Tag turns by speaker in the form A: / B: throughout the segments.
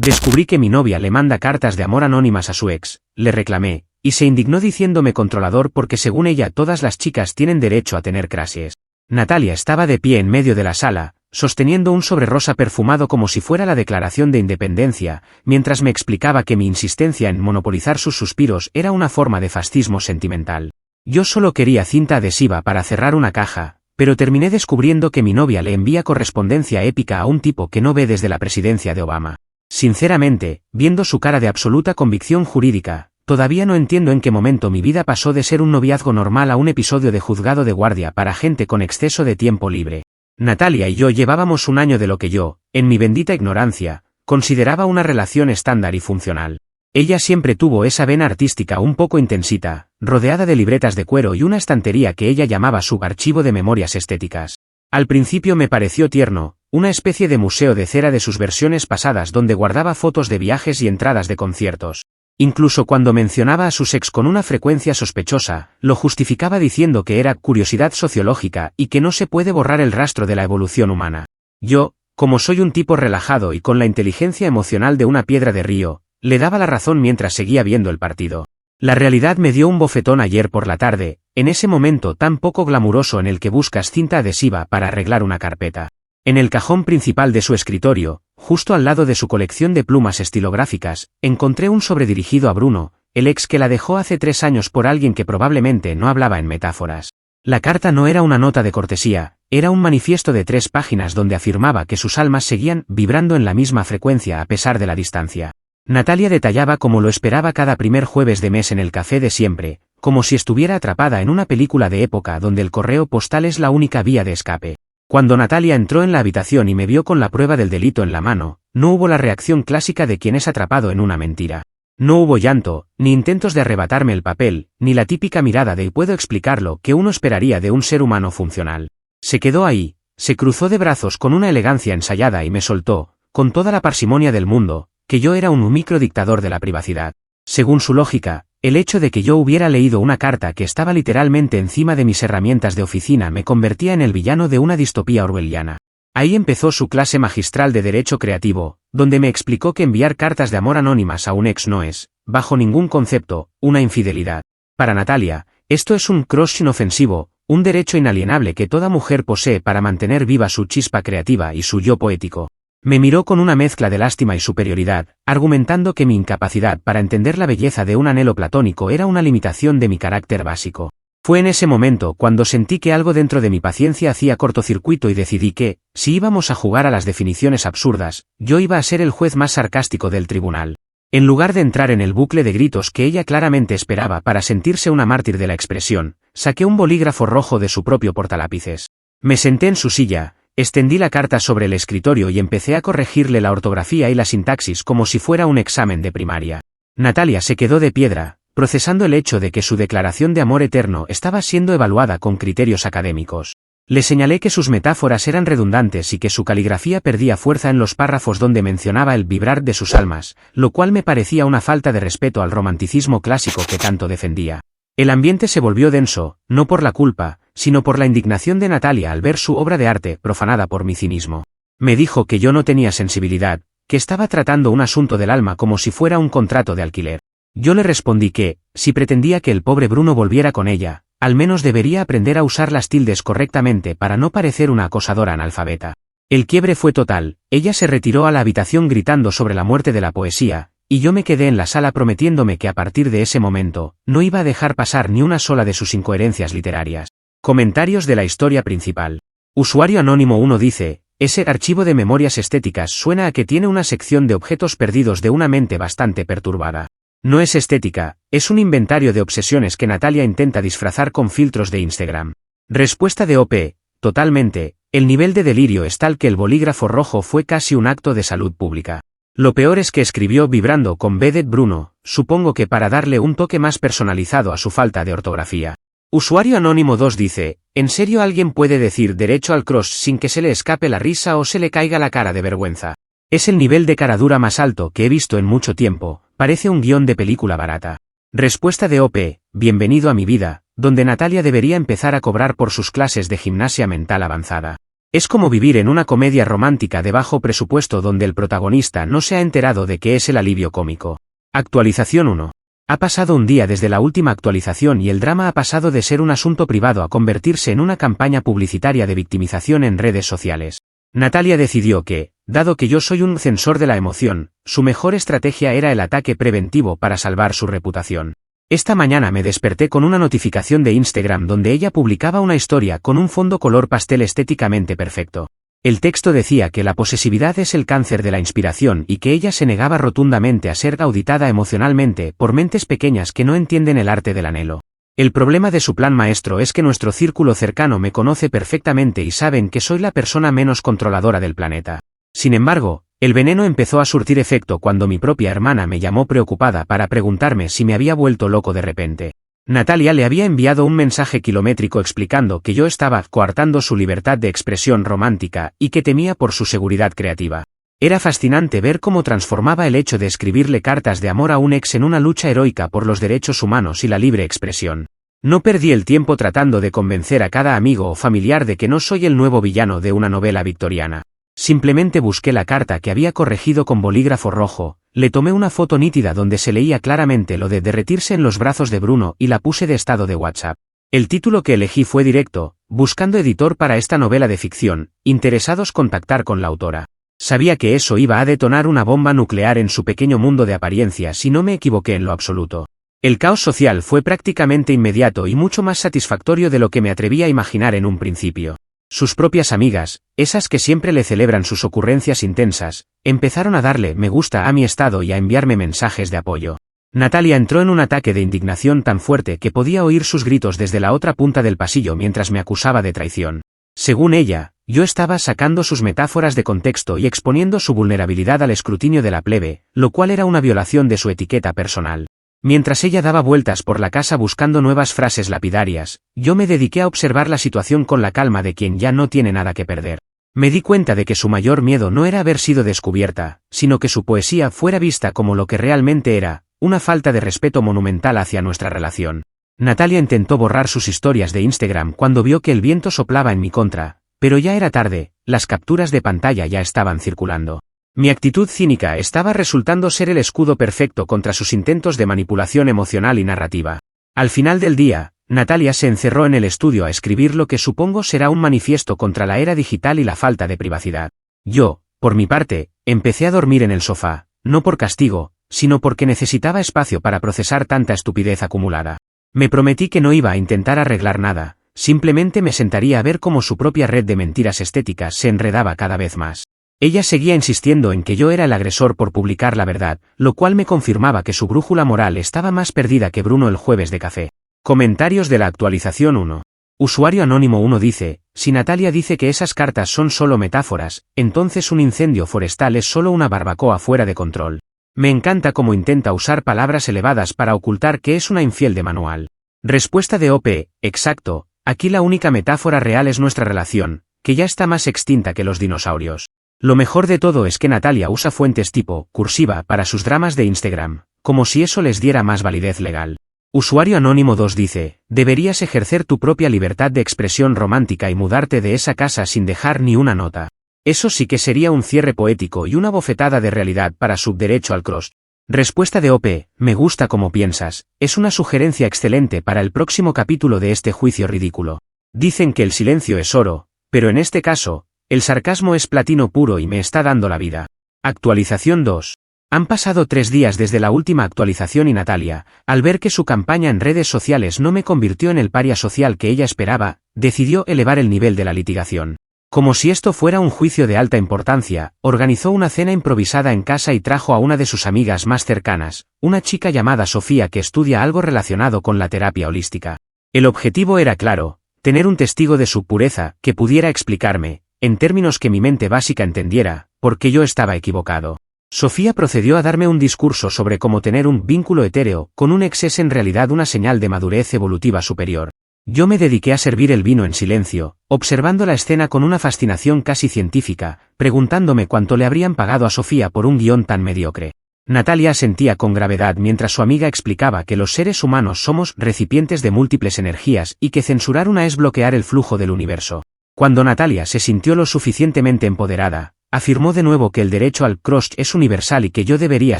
A: Descubrí que mi novia le manda cartas de amor anónimas a su ex, le reclamé, y se indignó diciéndome controlador porque según ella todas las chicas tienen derecho a tener crushes. Natalia estaba de pie en medio de la sala, sosteniendo un sobre rosa perfumado como si fuera la Declaración de Independencia, mientras me explicaba que mi insistencia en monopolizar sus suspiros era una forma de fascismo sentimental. Yo solo quería cinta adhesiva para cerrar una caja, pero terminé descubriendo que mi novia le envía correspondencia épica a un tipo que no ve desde la presidencia de Obama. Sinceramente, viendo su cara de absoluta convicción jurídica, todavía no entiendo en qué momento mi vida pasó de ser un noviazgo normal a un episodio de juzgado de guardia para gente con exceso de tiempo libre. Natalia y yo llevábamos un año de lo que yo, en mi bendita ignorancia, consideraba una relación estándar y funcional. Ella siempre tuvo esa vena artística un poco intensita, rodeada de libretas de cuero y una estantería que ella llamaba su archivo de memorias estéticas. Al principio me pareció tierno, una especie de museo de cera de sus versiones pasadas donde guardaba fotos de viajes y entradas de conciertos. Incluso cuando mencionaba a sus ex con una frecuencia sospechosa, lo justificaba diciendo que era curiosidad sociológica y que no se puede borrar el rastro de la evolución humana. Yo, como soy un tipo relajado y con la inteligencia emocional de una piedra de río, le daba la razón mientras seguía viendo el partido. La realidad me dio un bofetón ayer por la tarde, en ese momento tan poco glamuroso en el que buscas cinta adhesiva para arreglar una carpeta. En el cajón principal de su escritorio, justo al lado de su colección de plumas estilográficas, encontré un sobre dirigido a Bruno, el ex que la dejó hace 3 años por alguien que probablemente no hablaba en metáforas. La carta no era una nota de cortesía, era un manifiesto de 3 páginas donde afirmaba que sus almas seguían vibrando en la misma frecuencia a pesar de la distancia. Natalia detallaba como lo esperaba cada primer jueves de mes en el café de siempre, como si estuviera atrapada en una película de época donde el correo postal es la única vía de escape. Cuando Natalia entró en la habitación y me vio con la prueba del delito en la mano, no hubo la reacción clásica de quien es atrapado en una mentira. No hubo llanto, ni intentos de arrebatarme el papel, ni la típica mirada de "puedo explicarlo" que uno esperaría de un ser humano funcional. Se quedó ahí, se cruzó de brazos con una elegancia ensayada y me soltó, con toda la parsimonia del mundo, que yo era un microdictador de la privacidad. Según su lógica, el hecho de que yo hubiera leído una carta que estaba literalmente encima de mis herramientas de oficina me convertía en el villano de una distopía orwelliana. Ahí empezó su clase magistral de derecho creativo, donde me explicó que enviar cartas de amor anónimas a un ex no es, bajo ningún concepto, una infidelidad. Para Natalia, esto es un crush inofensivo, un derecho inalienable que toda mujer posee para mantener viva su chispa creativa y su yo poético. Me miró con una mezcla de lástima y superioridad, argumentando que mi incapacidad para entender la belleza de un anhelo platónico era una limitación de mi carácter básico. Fue en ese momento cuando sentí que algo dentro de mi paciencia hacía cortocircuito y decidí que, si íbamos a jugar a las definiciones absurdas, yo iba a ser el juez más sarcástico del tribunal. En lugar de entrar en el bucle de gritos que ella claramente esperaba para sentirse una mártir de la expresión, saqué un bolígrafo rojo de su propio portalápices. Me senté en su silla, extendí la carta sobre el escritorio y empecé a corregirle la ortografía y la sintaxis como si fuera un examen de primaria. Natalia se quedó de piedra, procesando el hecho de que su declaración de amor eterno estaba siendo evaluada con criterios académicos. Le señalé que sus metáforas eran redundantes y que su caligrafía perdía fuerza en los párrafos donde mencionaba el vibrar de sus almas, lo cual me parecía una falta de respeto al romanticismo clásico que tanto defendía. El ambiente se volvió denso, no por la culpa, sino por la indignación de Natalia al ver su obra de arte profanada por mi cinismo. Me dijo que yo no tenía sensibilidad, que estaba tratando un asunto del alma como si fuera un contrato de alquiler. Yo le respondí que, si pretendía que el pobre Bruno volviera con ella, al menos debería aprender a usar las tildes correctamente para no parecer una acosadora analfabeta. El quiebre fue total, ella se retiró a la habitación gritando sobre la muerte de la poesía, y yo me quedé en la sala prometiéndome que a partir de ese momento, no iba a dejar pasar ni una sola de sus incoherencias literarias. Comentarios de la historia principal. Usuario Anónimo 1 dice, ese archivo de memorias estéticas suena a que tiene una sección de objetos perdidos de una mente bastante perturbada. No es estética, es un inventario de obsesiones que Natalia intenta disfrazar con filtros de Instagram. Respuesta de OP, totalmente, el nivel de delirio es tal que el bolígrafo rojo fue casi un acto de salud pública. Lo peor es que escribió vibrando con Vedet Bruno, supongo que para darle un toque más personalizado a su falta de ortografía. Usuario Anónimo 2 dice, ¿en serio alguien puede decir derecho al crush sin que se le escape la risa o se le caiga la cara de vergüenza? Es el nivel de caradura más alto que he visto en mucho tiempo, parece un guión de película barata. Respuesta de OP, bienvenido a mi vida, donde Natalia debería empezar a cobrar por sus clases de gimnasia mental avanzada. Es como vivir en una comedia romántica de bajo presupuesto donde el protagonista no se ha enterado de que es el alivio cómico. Actualización 1. Ha pasado un día desde la última actualización y el drama ha pasado de ser un asunto privado a convertirse en una campaña publicitaria de victimización en redes sociales. Natalia decidió que, dado que yo soy un censor de la emoción, su mejor estrategia era el ataque preventivo para salvar su reputación. Esta mañana me desperté con una notificación de Instagram donde ella publicaba una historia con un fondo color pastel estéticamente perfecto. El texto decía que la posesividad es el cáncer de la inspiración y que ella se negaba rotundamente a ser auditada emocionalmente por mentes pequeñas que no entienden el arte del anhelo. El problema de su plan maestro es que nuestro círculo cercano me conoce perfectamente y saben que soy la persona menos controladora del planeta. Sin embargo, el veneno empezó a surtir efecto cuando mi propia hermana me llamó preocupada para preguntarme si me había vuelto loco de repente. Natalia le había enviado un mensaje kilométrico explicando que yo estaba coartando su libertad de expresión romántica y que temía por su seguridad creativa. Era fascinante ver cómo transformaba el hecho de escribirle cartas de amor a un ex en una lucha heroica por los derechos humanos y la libre expresión. No perdí el tiempo tratando de convencer a cada amigo o familiar de que no soy el nuevo villano de una novela victoriana. Simplemente busqué la carta que había corregido con bolígrafo rojo, le tomé una foto nítida donde se leía claramente lo de derretirse en los brazos de Bruno y la puse de estado de WhatsApp. El título que elegí fue directo, buscando editor para esta novela de ficción, interesados contactar con la autora. Sabía que eso iba a detonar una bomba nuclear en su pequeño mundo de apariencias y no me equivoqué en lo absoluto. El caos social fue prácticamente inmediato y mucho más satisfactorio de lo que me atreví a imaginar en un principio. Sus propias amigas, esas que siempre le celebran sus ocurrencias intensas, empezaron a darle me gusta a mi estado y a enviarme mensajes de apoyo. Natalia entró en un ataque de indignación tan fuerte que podía oír sus gritos desde la otra punta del pasillo mientras me acusaba de traición. Según ella, yo estaba sacando sus metáforas de contexto y exponiendo su vulnerabilidad al escrutinio de la plebe, lo cual era una violación de su etiqueta personal. Mientras ella daba vueltas por la casa buscando nuevas frases lapidarias, yo me dediqué a observar la situación con la calma de quien ya no tiene nada que perder. Me di cuenta de que su mayor miedo no era haber sido descubierta, sino que su poesía fuera vista como lo que realmente era, una falta de respeto monumental hacia nuestra relación. Natalia intentó borrar sus historias de Instagram cuando vio que el viento soplaba en mi contra, pero ya era tarde, las capturas de pantalla ya estaban circulando. Mi actitud cínica estaba resultando ser el escudo perfecto contra sus intentos de manipulación emocional y narrativa. Al final del día, Natalia se encerró en el estudio a escribir lo que supongo será un manifiesto contra la era digital y la falta de privacidad. Yo, por mi parte, empecé a dormir en el sofá, no por castigo, sino porque necesitaba espacio para procesar tanta estupidez acumulada. Me prometí que no iba a intentar arreglar nada, simplemente me sentaría a ver cómo su propia red de mentiras estéticas se enredaba cada vez más. Ella seguía insistiendo en que yo era el agresor por publicar la verdad, lo cual me confirmaba que su brújula moral estaba más perdida que Bruno el jueves de café. Comentarios de la actualización 1. Usuario anónimo 1 dice, si Natalia dice que esas cartas son solo metáforas, entonces un incendio forestal es solo una barbacoa fuera de control. Me encanta cómo intenta usar palabras elevadas para ocultar que es una infiel de manual. Respuesta de OP, exacto, aquí la única metáfora real es nuestra relación, que ya está más extinta que los dinosaurios. Lo mejor de todo es que Natalia usa fuentes tipo cursiva para sus dramas de Instagram, como si eso les diera más validez legal. Usuario anónimo 2 dice, deberías ejercer tu propia libertad de expresión romántica y mudarte de esa casa sin dejar ni una nota. Eso sí que sería un cierre poético y una bofetada de realidad para Subderecho al Cross. Respuesta de OP, me gusta como piensas, es una sugerencia excelente para el próximo capítulo de este juicio ridículo. Dicen que el silencio es oro, pero en este caso, el sarcasmo es platino puro y me está dando la vida. Actualización 2. Han pasado 3 días desde la última actualización y Natalia, al ver que su campaña en redes sociales no me convirtió en el paria social que ella esperaba, decidió elevar el nivel de la litigación. Como si esto fuera un juicio de alta importancia, organizó una cena improvisada en casa y trajo a una de sus amigas más cercanas, una chica llamada Sofía que estudia algo relacionado con la terapia holística. El objetivo era claro, tener un testigo de su pureza que pudiera explicarme, en términos que mi mente básica entendiera, por qué yo estaba equivocado. Sofía procedió a darme un discurso sobre cómo tener un vínculo etéreo con un ex es en realidad una señal de madurez evolutiva superior. Yo me dediqué a servir el vino en silencio, observando la escena con una fascinación casi científica, preguntándome cuánto le habrían pagado a Sofía por un guión tan mediocre. Natalia asentía con gravedad mientras su amiga explicaba que los seres humanos somos recipientes de múltiples energías y que censurar una es bloquear el flujo del universo. Cuando Natalia se sintió lo suficientemente empoderada, afirmó de nuevo que el derecho al crush es universal y que yo debería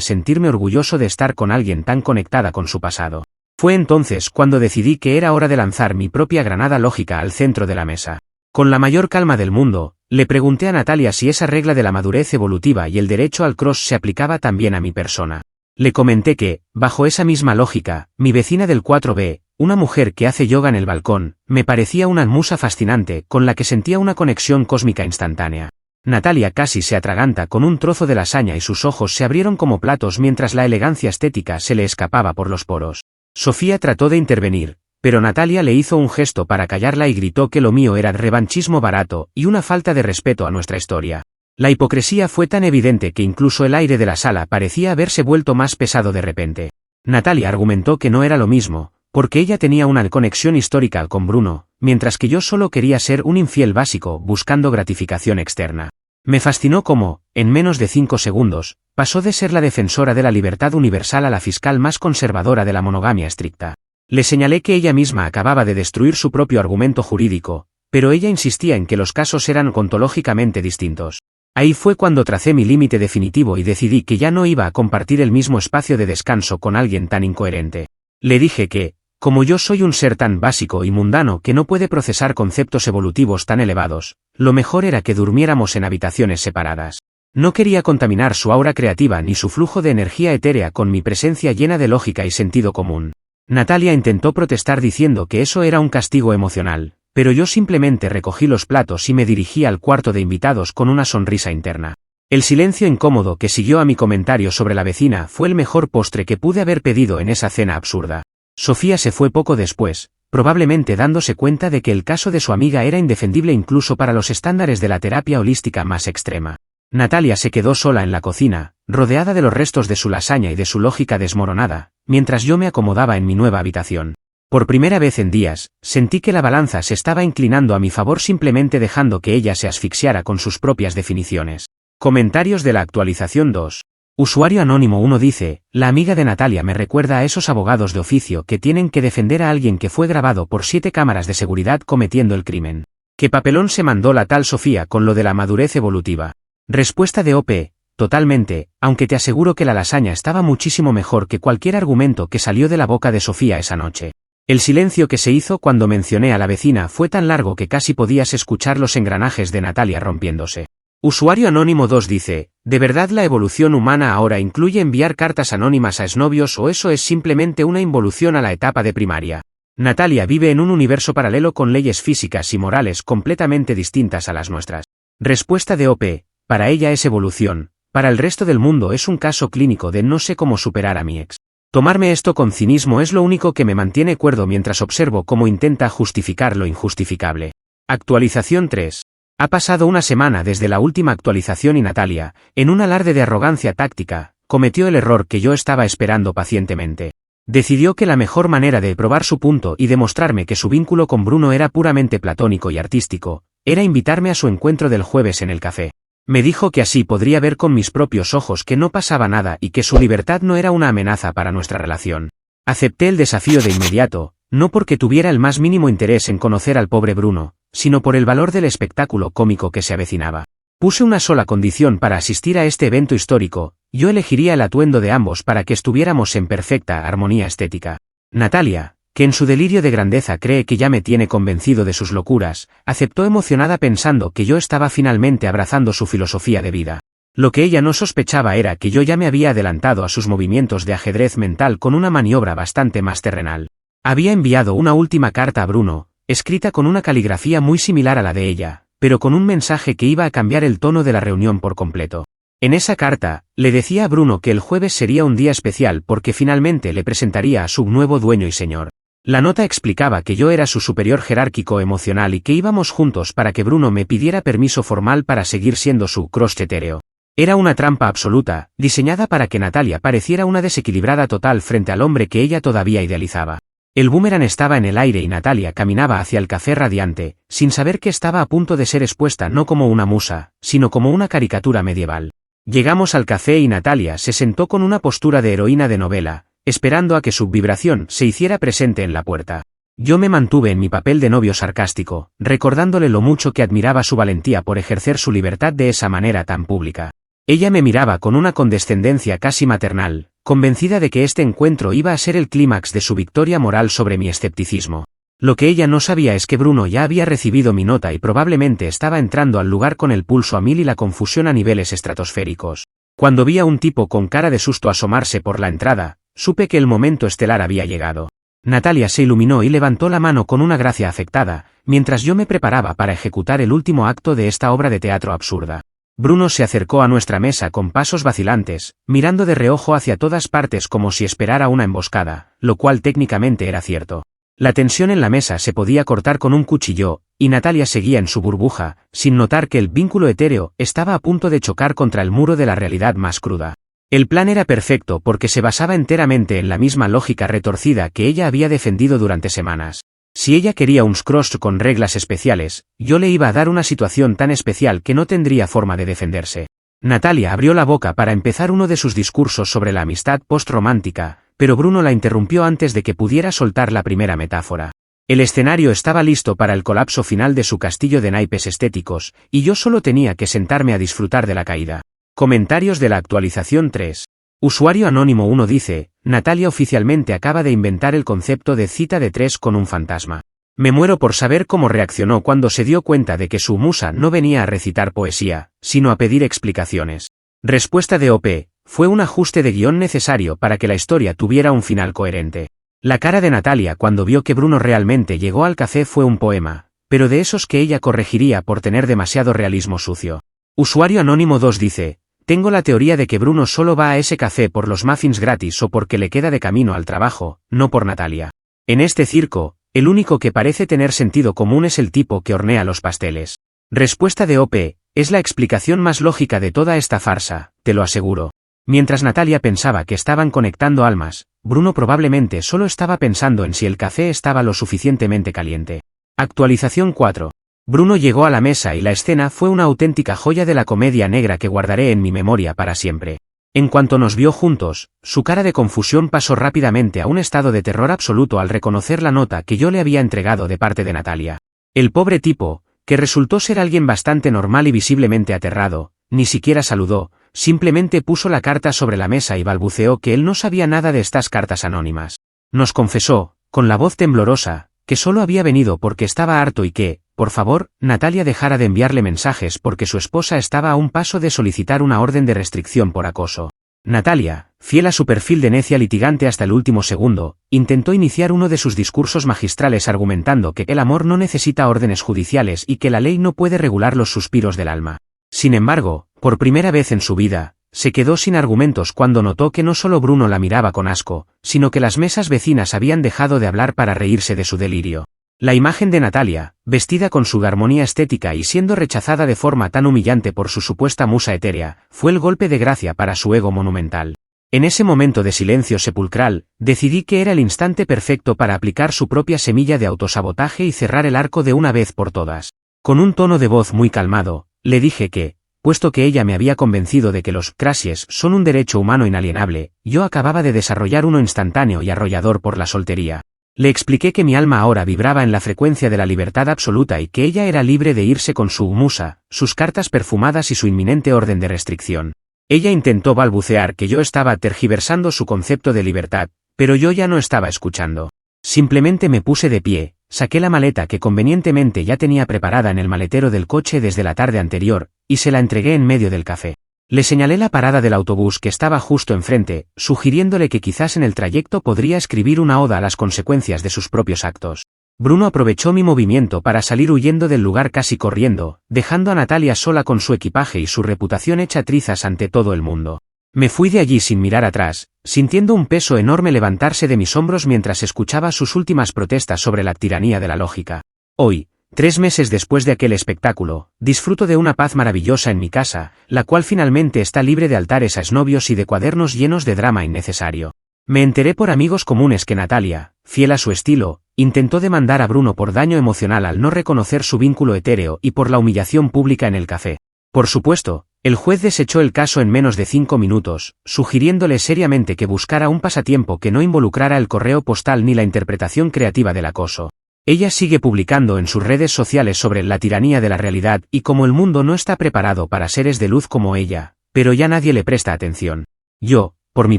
A: sentirme orgulloso de estar con alguien tan conectada con su pasado. Fue entonces cuando decidí que era hora de lanzar mi propia granada lógica al centro de la mesa. Con la mayor calma del mundo, le pregunté a Natalia si esa regla de la madurez evolutiva y el derecho al crush se aplicaba también a mi persona. Le comenté que, bajo esa misma lógica, mi vecina del 4B, una mujer que hace yoga en el balcón, me parecía una musa fascinante con la que sentía una conexión cósmica instantánea. Natalia casi se atraganta con un trozo de lasaña y sus ojos se abrieron como platos mientras la elegancia estética se le escapaba por los poros. Sofía trató de intervenir, pero Natalia le hizo un gesto para callarla y gritó que lo mío era revanchismo barato y una falta de respeto a nuestra historia. La hipocresía fue tan evidente que incluso el aire de la sala parecía haberse vuelto más pesado de repente. Natalia argumentó que no era lo mismo, porque ella tenía una conexión histórica con Bruno, mientras que yo solo quería ser un infiel básico buscando gratificación externa. Me fascinó cómo, en menos de 5 segundos, pasó de ser la defensora de la libertad universal a la fiscal más conservadora de la monogamia estricta. Le señalé que ella misma acababa de destruir su propio argumento jurídico, pero ella insistía en que los casos eran ontológicamente distintos. Ahí fue cuando tracé mi límite definitivo y decidí que ya no iba a compartir el mismo espacio de descanso con alguien tan incoherente. Le dije que, como yo soy un ser tan básico y mundano que no puede procesar conceptos evolutivos tan elevados, lo mejor era que durmiéramos en habitaciones separadas. No quería contaminar su aura creativa ni su flujo de energía etérea con mi presencia llena de lógica y sentido común. Natalia intentó protestar diciendo que eso era un castigo emocional, pero yo simplemente recogí los platos y me dirigí al cuarto de invitados con una sonrisa interna. El silencio incómodo que siguió a mi comentario sobre la vecina fue el mejor postre que pude haber pedido en esa cena absurda. Sofía se fue poco después, probablemente dándose cuenta de que el caso de su amiga era indefendible incluso para los estándares de la terapia holística más extrema. Natalia se quedó sola en la cocina, rodeada de los restos de su lasaña y de su lógica desmoronada, mientras yo me acomodaba en mi nueva habitación. Por primera vez en días, sentí que la balanza se estaba inclinando a mi favor simplemente dejando que ella se asfixiara con sus propias definiciones. Comentarios de la actualización 2. Usuario anónimo 1 dice, la amiga de Natalia me recuerda a esos abogados de oficio que tienen que defender a alguien que fue grabado por 7 cámaras de seguridad cometiendo el crimen. ¿Qué papelón se mandó la tal Sofía con lo de la madurez evolutiva? Respuesta de OP, totalmente, aunque te aseguro que la lasaña estaba muchísimo mejor que cualquier argumento que salió de la boca de Sofía esa noche. El silencio que se hizo cuando mencioné a la vecina fue tan largo que casi podías escuchar los engranajes de Natalia rompiéndose. Usuario anónimo 2 dice, ¿de verdad la evolución humana ahora incluye enviar cartas anónimas a exnovios o eso es simplemente una involución a la etapa de primaria? Natalia vive en un universo paralelo con leyes físicas y morales completamente distintas a las nuestras. Respuesta de OP, para ella es evolución, para el resto del mundo es un caso clínico de no sé cómo superar a mi ex. Tomarme esto con cinismo es lo único que me mantiene cuerdo mientras observo cómo intenta justificar lo injustificable. Actualización 3. Ha pasado una semana desde la última actualización y Natalia, en un alarde de arrogancia táctica, cometió el error que yo estaba esperando pacientemente. Decidió que la mejor manera de probar su punto y demostrarme que su vínculo con Bruno era puramente platónico y artístico, era invitarme a su encuentro del jueves en el café. Me dijo que así podría ver con mis propios ojos que no pasaba nada y que su libertad no era una amenaza para nuestra relación. Acepté el desafío de inmediato, no porque tuviera el más mínimo interés en conocer al pobre Bruno, sino por el valor del espectáculo cómico que se avecinaba. Puse una sola condición para asistir a este evento histórico, yo elegiría el atuendo de ambos para que estuviéramos en perfecta armonía estética. Natalia, que en su delirio de grandeza cree que ya me tiene convencido de sus locuras, aceptó emocionada pensando que yo estaba finalmente abrazando su filosofía de vida. Lo que ella no sospechaba era que yo ya me había adelantado a sus movimientos de ajedrez mental con una maniobra bastante más terrenal. Había enviado una última carta a Bruno, escrita con una caligrafía muy similar a la de ella, pero con un mensaje que iba a cambiar el tono de la reunión por completo. En esa carta, le decía a Bruno que el jueves sería un día especial porque finalmente le presentaría a su nuevo dueño y señor. La nota explicaba que yo era su superior jerárquico emocional y que íbamos juntos para que Bruno me pidiera permiso formal para seguir siendo su crush etéreo. Era una trampa absoluta, diseñada para que Natalia pareciera una desequilibrada total frente al hombre que ella todavía idealizaba. El boomerang estaba en el aire y Natalia caminaba hacia el café radiante, sin saber que estaba a punto de ser expuesta no como una musa, sino como una caricatura medieval. Llegamos al café y Natalia se sentó con una postura de heroína de novela, esperando a que su vibración se hiciera presente en la puerta. Yo me mantuve en mi papel de novio sarcástico, recordándole lo mucho que admiraba su valentía por ejercer su libertad de esa manera tan pública. Ella me miraba con una condescendencia casi maternal, convencida de que este encuentro iba a ser el clímax de su victoria moral sobre mi escepticismo. Lo que ella no sabía es que Bruno ya había recibido mi nota y probablemente estaba entrando al lugar con el pulso a 1000 y la confusión a niveles estratosféricos. Cuando vi a un tipo con cara de susto asomarse por la entrada, supe que el momento estelar había llegado. Natalia se iluminó y levantó la mano con una gracia afectada, mientras yo me preparaba para ejecutar el último acto de esta obra de teatro absurda. Bruno se acercó a nuestra mesa con pasos vacilantes, mirando de reojo hacia todas partes como si esperara una emboscada, lo cual técnicamente era cierto. La tensión en la mesa se podía cortar con un cuchillo, y Natalia seguía en su burbuja, sin notar que el vínculo etéreo estaba a punto de chocar contra el muro de la realidad más cruda. El plan era perfecto porque se basaba enteramente en la misma lógica retorcida que ella había defendido durante semanas. Si ella quería un Scrooge con reglas especiales, yo le iba a dar una situación tan especial que no tendría forma de defenderse. Natalia abrió la boca para empezar uno de sus discursos sobre la amistad postromántica, pero Bruno la interrumpió antes de que pudiera soltar la primera metáfora. El escenario estaba listo para el colapso final de su castillo de naipes estéticos, y yo solo tenía que sentarme a disfrutar de la caída. Comentarios de la actualización 3. Usuario Anónimo 1 dice, Natalia oficialmente acaba de inventar el concepto de cita de 3 con un fantasma. Me muero por saber cómo reaccionó cuando se dio cuenta de que su musa no venía a recitar poesía, sino a pedir explicaciones. Respuesta de OP, fue un ajuste de guión necesario para que la historia tuviera un final coherente. La cara de Natalia cuando vio que Bruno realmente llegó al café fue un poema, pero de esos que ella corregiría por tener demasiado realismo sucio. Usuario Anónimo 2 dice, tengo la teoría de que Bruno solo va a ese café por los muffins gratis o porque le queda de camino al trabajo, no por Natalia. En este circo, el único que parece tener sentido común es el tipo que hornea los pasteles. Respuesta de OP, es la explicación más lógica de toda esta farsa, te lo aseguro. Mientras Natalia pensaba que estaban conectando almas, Bruno probablemente solo estaba pensando en si el café estaba lo suficientemente caliente. Actualización 4. Bruno llegó a la mesa y la escena fue una auténtica joya de la comedia negra que guardaré en mi memoria para siempre. En cuanto nos vio juntos, su cara de confusión pasó rápidamente a un estado de terror absoluto al reconocer la nota que yo le había entregado de parte de Natalia. El pobre tipo, que resultó ser alguien bastante normal y visiblemente aterrado, ni siquiera saludó, simplemente puso la carta sobre la mesa y balbuceó que él no sabía nada de estas cartas anónimas. Nos confesó, con la voz temblorosa, que solo había venido porque estaba harto y que, por favor, Natalia dejara de enviarle mensajes porque su esposa estaba a un paso de solicitar una orden de restricción por acoso. Natalia, fiel a su perfil de necia litigante hasta el último segundo, intentó iniciar uno de sus discursos magistrales argumentando que el amor no necesita órdenes judiciales y que la ley no puede regular los suspiros del alma. Sin embargo, por primera vez en su vida, se quedó sin argumentos cuando notó que no solo Bruno la miraba con asco, sino que las mesas vecinas habían dejado de hablar para reírse de su delirio. La imagen de Natalia, vestida con su armonía estética y siendo rechazada de forma tan humillante por su supuesta musa etérea, fue el golpe de gracia para su ego monumental. En ese momento de silencio sepulcral, decidí que era el instante perfecto para aplicar su propia semilla de autosabotaje y cerrar el arco de una vez por todas. Con un tono de voz muy calmado, le dije que, puesto que ella me había convencido de que los crashes son un derecho humano inalienable, yo acababa de desarrollar uno instantáneo y arrollador por la soltería. Le expliqué que mi alma ahora vibraba en la frecuencia de la libertad absoluta y que ella era libre de irse con su musa, sus cartas perfumadas y su inminente orden de restricción. Ella intentó balbucear que yo estaba tergiversando su concepto de libertad, pero yo ya no estaba escuchando. Simplemente me puse de pie, saqué la maleta que convenientemente ya tenía preparada en el maletero del coche desde la tarde anterior, y se la entregué en medio del café. Le señalé la parada del autobús que estaba justo enfrente, sugiriéndole que quizás en el trayecto podría escribir una oda a las consecuencias de sus propios actos. Bruno aprovechó mi movimiento para salir huyendo del lugar casi corriendo, dejando a Natalia sola con su equipaje y su reputación hecha trizas ante todo el mundo. Me fui de allí sin mirar atrás, sintiendo un peso enorme levantarse de mis hombros mientras escuchaba sus últimas protestas sobre la tiranía de la lógica. Hoy, 3 meses después de aquel espectáculo, disfruto de una paz maravillosa en mi casa, la cual finalmente está libre de altares a exnovios y de cuadernos llenos de drama innecesario. Me enteré por amigos comunes que Natalia, fiel a su estilo, intentó demandar a Bruno por daño emocional al no reconocer su vínculo etéreo y por la humillación pública en el café. Por supuesto, El juez desechó el caso en menos de 5 minutos, sugiriéndole seriamente que buscara un pasatiempo que no involucrara el correo postal ni la interpretación creativa del acoso. Ella sigue publicando en sus redes sociales sobre la tiranía de la realidad y cómo el mundo no está preparado para seres de luz como ella, pero ya nadie le presta atención. Yo, por mi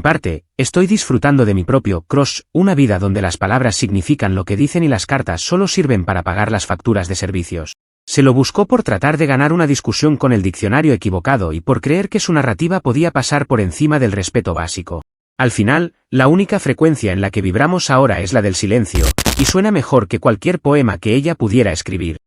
A: parte, estoy disfrutando de mi propio crush, una vida donde las palabras significan lo que dicen y las cartas solo sirven para pagar las facturas de servicios. Se lo buscó por tratar de ganar una discusión con el diccionario equivocado y por creer que su narrativa podía pasar por encima del respeto básico. Al final, la única frecuencia en la que vibramos ahora es la del silencio, y suena mejor que cualquier poema que ella pudiera escribir.